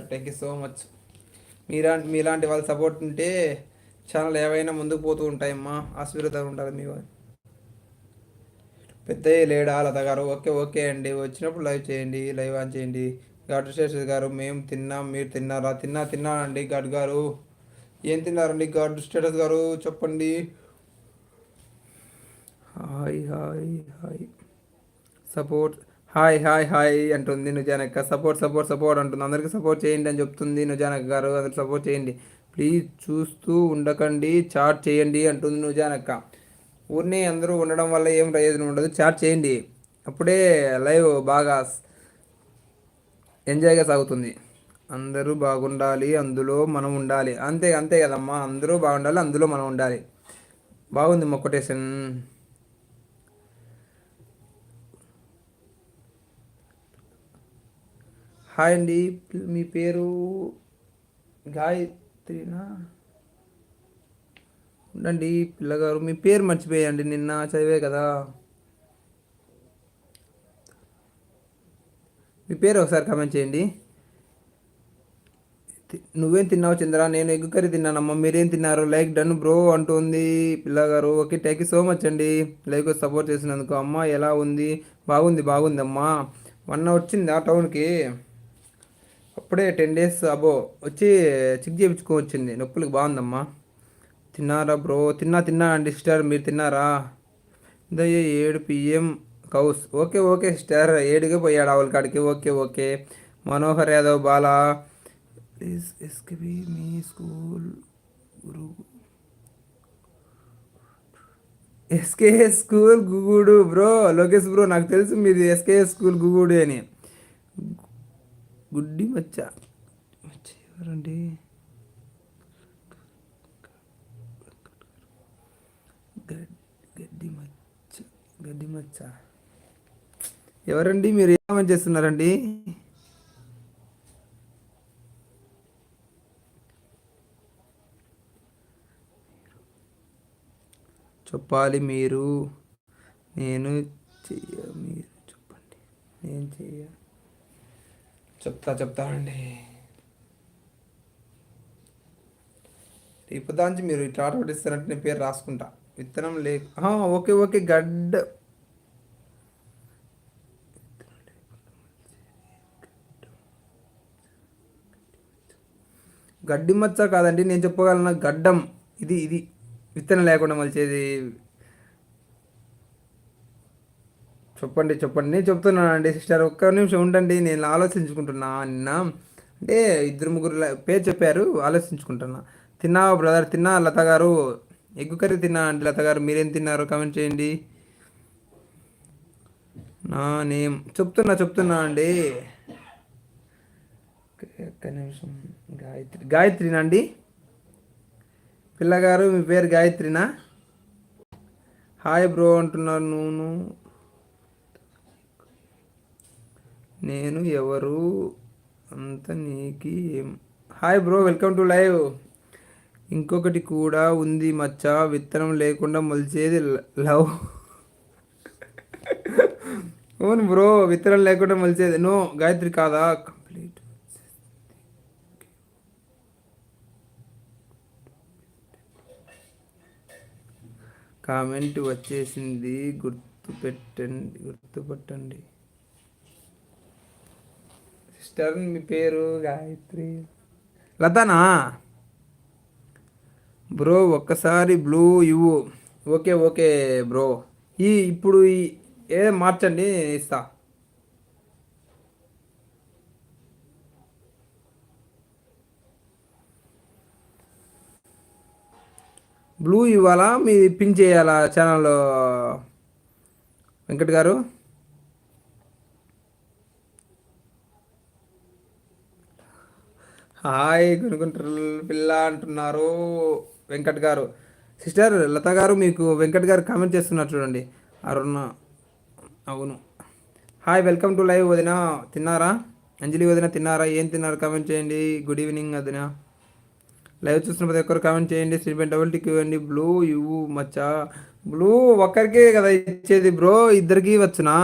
Thank you so much. మీలాంటి వాళ్ళ support ఉంటే ఛానల్ ఏవైనా ముందుకు పోతూ ఉంటాయమ్మా. ఆశీర్వాదం ఉంటారు మీ వాళ్ళు. పెద్దయ్య లేడా లత గారు? ఓకే ఓకే అండి, వచ్చినప్పుడు లైవ్ చేయండి, లైవ్ ఆన్ చేయండి. గాడు స్టేటస్ గారు మేము తిన్నాం, మీరు తిన్నారా? తిన్నానండి గాడు గారు. ఏం తిన్నారండి గాడు స్టేటస్ గారు చెప్పండి. Hi hi hi support. Hi hi hi అంటుంది నుజానక్క. సపోర్ట్ సపోర్ట్ సపోర్ట్ అంటుంది. అందరికీ సపోర్ట్ చేయండి అని చెప్తుంది నుజానక్క గారు. అందరికి సపోర్ట్ చేయండి ప్లీజ్. చూస్తూ ఉండకండి, చాట్ చేయండి అంటుంది నుజానక్క. ఊరిని అందరూ ఉండడం వల్ల ఏం ప్రయోజనం ఉండదు, చాట్ చేయండి. అప్పుడే లైవ్ బాగా ఎంజాయ్గా సాగుతుంది. అందరూ బాగుండాలి, అందులో మనం ఉండాలి. అంతే అంతే కదమ్మా, అందరూ బాగుండాలి, అందులో మనం ఉండాలి. బాగుంది మా కొటేషన్. హాయ్ అండి, మీ పేరు గాయత్రినా? ఉండండి పిల్లగారు, మీ పేరు మర్చిపోయండి, నిన్న చదివే కదా. మీ పేరు ఒకసారి కామెంట్ చేయండి. నువ్వేం తిన్నావు చంద్ర? నేను ఎగ్ కర్రీ తిన్నానమ్మా. మీరేం తిన్నారు? లైక్ డన్ బ్రో అంటుంది పిల్లగారు. Okay thank you so much అండి లైక్ సపోర్ట్ చేసినందుకు. అమ్మ ఎలా ఉంది? బాగుంది అమ్మా. మొన్న వచ్చింది ఆ టౌన్కి, అప్పుడే 10 days అబో వచ్చి చెక్ చేయించుకో వచ్చింది. నొప్పులకి బాగుందమ్మా. తిన్నారా బ్రో? తిన్నా అండి సిస్టర్, మీరు తిన్నారా? ఇదయ్య 7 PM cows. Okay okay sister, 7కే పోయాడు ఆవుల కాడికి. Okay okay. Manohar Yadav Bala please SKB మీ స్కూల్ గురు. ఎస్కేఎస్ స్కూల్ గుగుడు బ్రో. లోకేష్ బ్రో నాకు తెలుసు మీది ఎస్కేఎస్ స్కూల్ గుగుడు అని. గుడ్డి మచ్చ ఎవరండి? గడ్డి మచ్చ ఎవరండి? మీరు ఏమని చేస్తున్నారండి? చెప్పాలి మీరు. నేను మీరు చెప్పండి. నేను చెప్తానండి. రేపు దాంచి మీరు ఇట్లా ఆట పట్టిస్తారంటే నేను పేరు రాసుకుంటా. విత్తనం ఓకే ఓకే గడ్డి మచ్చ కాదండి, నేను చెప్పగలను గడ్డం. ఇది విత్తనం లేకుండా మలిచేది. చెప్పండి నేను చెప్తున్నానండి సిస్టర్. ఒక్క నిమిషం ఉండండి, నేను ఆలోచించుకుంటున్నా. నిన్న అంటే 2-3 పేరు చెప్పారు, ఆలోచించుకుంటున్నా. తిన్నావా బ్రదర్? తిన్నా లత గారు. ఎగ్గు కర్రీ తిన్నా అండి లత గారు. మీరేం తిన్నారో కామెంట్ చేయండి. నా నేమ్ చెప్తున్నా అండి. ఒక్క నిమిషం. గాయత్రినా అండి? పిల్లగారు మీ పేరు గాయత్రినా? హాయ్ బ్రో అంటున్నారు. నేను ఎవరు అంత నీకి ఏం? Hi bro, welcome to live. ఇంకొకటి కూడా ఉంది మచ్చ, విత్తనం లేకుండా మొలిచేది లవ్. అవును బ్రో, విత్తనం లేకుండా మొలిచేది. నో గాయత్రి కాదా? కంప్లీట్ కామెంట్ వచ్చేసింది, గుర్తుపట్టండి. సిస్టర్ మీ పేరు గాయత్రి లతానా? బ్రో ఒక్కసారి బ్లూ ఇవ్వు. Okay bro. ఇప్పుడు ఏదో మార్చండి, ఇస్తా. బ్లూ ఇవ్వాలా, మీ పిన్ చేయాలా ఛానల్లో వెంకట్ గారు? హాయ్ గునుగుంటారు పిల్ల అంటున్నారు వెంకట్ గారు. సిస్టర్ లత గారు మీకు వెంకట్ గారు కామెంట్ చేస్తున్నారు చూడండి. అరుణ అవును. Hi welcome to live. వదిన తిన్నారా? అంజలి వదిన తిన్నారా? ఏం తిన్నారు కామెంట్ చేయండి. గుడ్ ఈవినింగ్ వదిన. లైవ్ చూసిన ప్రతి ఒక్కరు కామెంట్ చేయండి. స్క్రీన్ డబుల్ టిక్ ఇవ్వండి. బ్లూ ఇవ్వు మచ్చా. బ్లూ ఒక్కరికే కదా ఇచ్చేది బ్రో, ఇద్దరికి వచ్చునా?